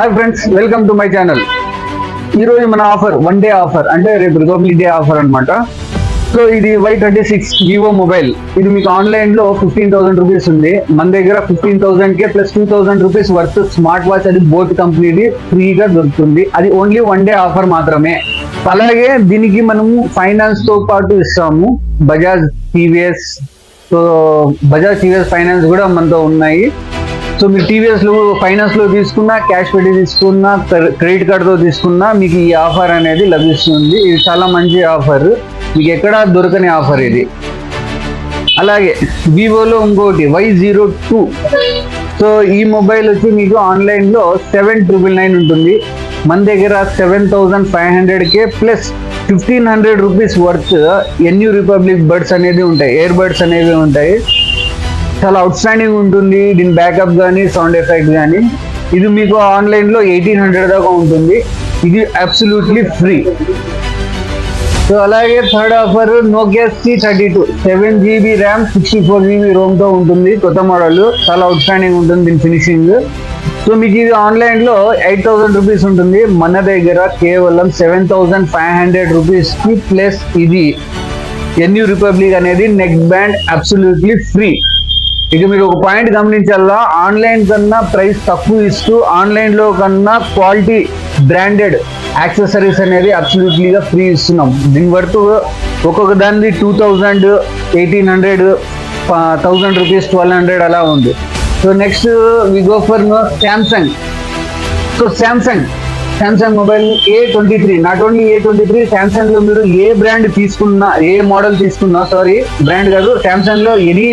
Hi friends, welcome to my channel. ఈరోజు మన offer one day offer అంటే రేపు రిపబ్లిక్ డే ఆఫర్ అనమాట. సో ఇది Y26 వివో మొబైల్. ఇది మీకు ఆన్లైన్ లో 15,000 రూపీస్ ఉంది. మన దగ్గర 15,000 plus 2,000 rupees worth smart watch అది బోట్ కంపెనీది ఫ్రీగా దొరుకుతుంది. అది ఓన్లీ వన్ డే ఆఫర్ మాత్రమే. అలాగే దీనికి మనము ఫైనాన్స్ తో పాటు ఇస్తాము. బజాజ్ టీవీఎస్ ఫైనాన్స్ కూడా మనతో ఉన్నాయి. సో మీరు టీవీఎస్ లో ఫైనాన్స్ లో తీసుకున్నా, క్యాష్ పెట్టి తీసుకున్నా, క్రెడిట్ కార్డుతో తీసుకున్నా మీకు ఈ ఆఫర్ అనేది లభిస్తుంది. ఇది చాలా మంచి ఆఫర్, మీకు ఎక్కడా దొరకని ఆఫర్ ఇది. అలాగే వివోలో ఇంకోటి Y02. సో ఈ మొబైల్ వచ్చి మీకు ఆన్లైన్ లో 7,999 ఉంటుంది. మన దగ్గర 7,500 ప్లస్ 1,500 రూపీస్ వర్త్ ఎన్యూ రిపబ్లిక్ బడ్స్ అనేది ఉంటాయి, ఇయర్ బడ్స్ అనేవి ఉంటాయి. చాలా అవుట్ స్టాండింగ్ ఉంటుంది. దీని బ్యాకప్ కానీ సౌండ్ ఎఫెక్ట్ కానీ. ఇది మీకు ఆన్లైన్ లో 1,800 దాకా ఉంటుంది. ఇది అబ్సల్యూట్లీ ఫ్రీ. సో అలాగే third offer Nokia C32 7GB RAM 64GB Rome తో ఉంటుంది. కొత్త మోడల్, చాలా అవుట్ స్టాండింగ్ ఉంటుంది దీని ఫినిషింగ్. సో మీకు ఇది ఆన్లైన్ లో 8,000 రూపీస్ ఉంటుంది. మన దగ్గర కేవలం 7,500 రూపీస్ కి ప్లస్ ఇది ఎన్యూ రిపబ్లిక్ అనేది నెక్ బ్యాండ్ అబ్సల్యూట్లీ ఫ్రీ. ఇక మీరు ఒక పాయింట్ గమనించాలా, ఆన్లైన్ కన్నా ప్రైస్ తక్కువ ఇస్తూ ఆన్లైన్ లో కన్నా క్వాలిటీ బ్రాండెడ్ యాక్సెసరీస్ అనేది అబ్సల్యూట్లీగా ఫ్రీ ఇస్తున్నాం. దీని వరకు ఒక్కొక్క దానిది 2,000, 1,800, 1,000 రూపీస్, 1,200 అలా ఉంది. So next we go for Samsung. So Samsung mobile A23. Not only A23, Samsung లో మీరు ఏ బ్రాండ్ తీసుకున్నా, ఏ మోడల్ తీసుకున్నా, సారీ బ్రాండ్ కాదు, శాంసంగ్ లో ఎనీ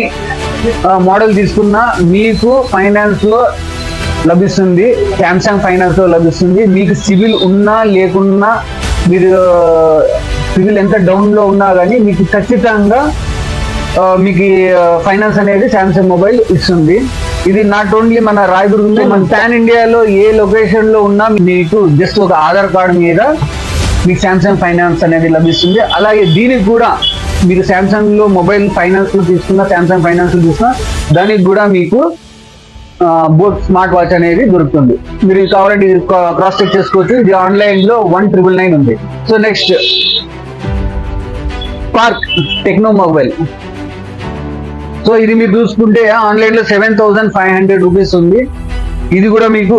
మోడల్ తీసుకున్నా మీకు ఫైనాన్స్ లో లభిస్తుంది. శాంసంగ్ ఫైనాన్స్ లో లభిస్తుంది. మీకు సివిల్ ఉన్నా లేకున్నా, మీరు సివిల్ ఎంత డౌన్ లో ఉన్నా కానీ మీకు ఖచ్చితంగా మీకు ఫైనాన్స్ అనేది శాంసంగ్ మొబైల్ ఇస్తుంది. ఇది నాట్ ఓన్లీ మన రాయదుర్గంలో, మన పాన్ ఇండియాలో ఏ లొకేషన్ లో ఉన్నా మీకు జస్ట్ ఒక ఆధార్ కార్డు మీద మీకు శాంసంగ్ ఫైనాన్స్ అనేది లభిస్తుంది. అలాగే దీనికి కూడా మీరు శాంసంగ్ లో మొబైల్ ఫైనాన్స్ లో తీసుకున్నా, శాంసంగ్ ఫైనాన్స్ లో తీసుకున్నా, దానికి కూడా మీకు బోట్ స్మార్ట్ వాచ్ అనేది దొరుకుతుంది. మీరు కావాలంటే క్రాస్ చెక్ చేసుకోవచ్చు. ఇది ఆన్లైన్ లో 1,999 ఉంది. So next spark techno mobile. So ఇది మీరు చూసుకుంటే ఆన్లైన్ లో 7,500 రూపీస్ ఉంది. ఇది కూడా మీకు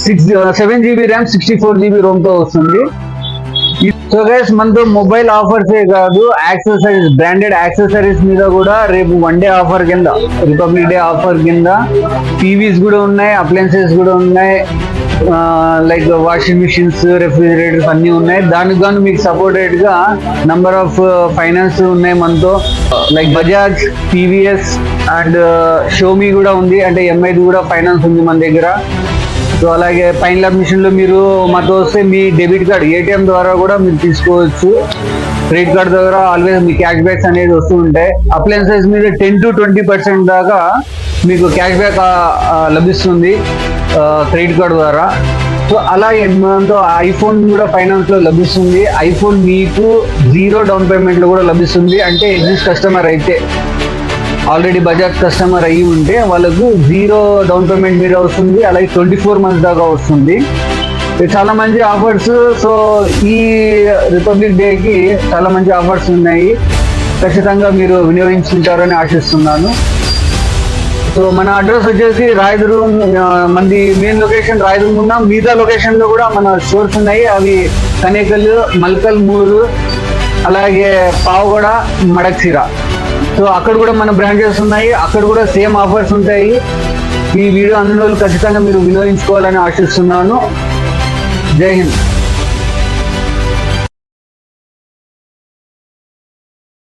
7GB ర్యామ్ 64GB రోమ్ తో వస్తుంది. సో గైస్, మనతో మొబైల్ ఆఫర్సే కాదు, యాక్సెసరీస్, బ్రాండెడ్ యాక్సెసరీస్ మీద కూడా రేపు వన్ డే ఆఫర్ కింద, రిపబ్లిక్ డే ఆఫర్ కింద టీవీస్ కూడా ఉన్నాయి, అప్లయన్సెస్ కూడా ఉన్నాయి, లైక్ వాషింగ్ మిషన్స్, రెఫ్రిజిరేటర్స్ అన్ని ఉన్నాయి. దానికి గాను మీకు సపోర్టెడ్ గా నంబర్ ఆఫ్ ఫైనాన్స్ ఉన్నాయి మనతో, like Bajaj, TVS and Xiaomi కూడా ఉంది. అంటే ఎంఐది కూడా ఫైనాన్స్ ఉంది మన దగ్గర. సో అలాగే పైన్ ల్యాబ్ మిషన్ లో మీరు మాతో వస్తే మీ డెబిట్ కార్డ్, ATM ద్వారా కూడా మీరు తీసుకోవచ్చు. క్రెడిట్ కార్డ్ ద్వారా ఆల్వేస్ మీ క్యాష్ బ్యాక్స్ అనేది వస్తూ ఉంటాయి. అప్లయన్సెస్ మీద 10 to 20% దాకా మీకు క్యాష్ బ్యాక్ లభిస్తుంది క్రెడిట్ కార్డ్ ద్వారా. సో అలాగే మనతో ఐఫోన్ కూడా ఫైనాన్స్ లో లభిస్తుంది. ఐఫోన్ మీకు 0 డౌన్ పేమెంట్ లో కూడా లభిస్తుంది. అంటే ఎగ్జిస్ట్ కస్టమర్ అయితే, ఆల్రెడీ బజాజ్ కస్టమర్ అయ్యి ఉంటే వాళ్ళకు 0 డౌన్ పేమెంట్ మీద వస్తుంది. అలాగే 24 months దాకా వస్తుంది. చాలా మంచి ఆఫర్స్. సో ఈ రిపబ్లిక్ డేకి చాలా మంచి ఆఫర్స్ ఉన్నాయి. ఖచ్చితంగా మీరు వినియోగించుకుంటారని ఆశిస్తున్నాను. సో మన అడ్రస్ వచ్చేసి రాయదుర్గం. మనది మెయిన్ లొకేషన్ రాయదుర్గం ఉన్నాం. మిగతా లొకేషన్ లో కూడా మన స్టోర్స్ ఉన్నాయి. అవి కనేకల్, మల్కల్ మూరు, అలాగే పావుగడ, మడక్సిర. సో అక్కడ కూడా మన బ్రాంచెస్ ఉన్నాయి. అక్కడ కూడా సేమ్ ఆఫర్స్ ఉంటాయి. ఈ వీడియో అందులో ఖచ్చితంగా మీరు వినియోగించుకోవాలని ఆశిస్తున్నాను. జై హింద్.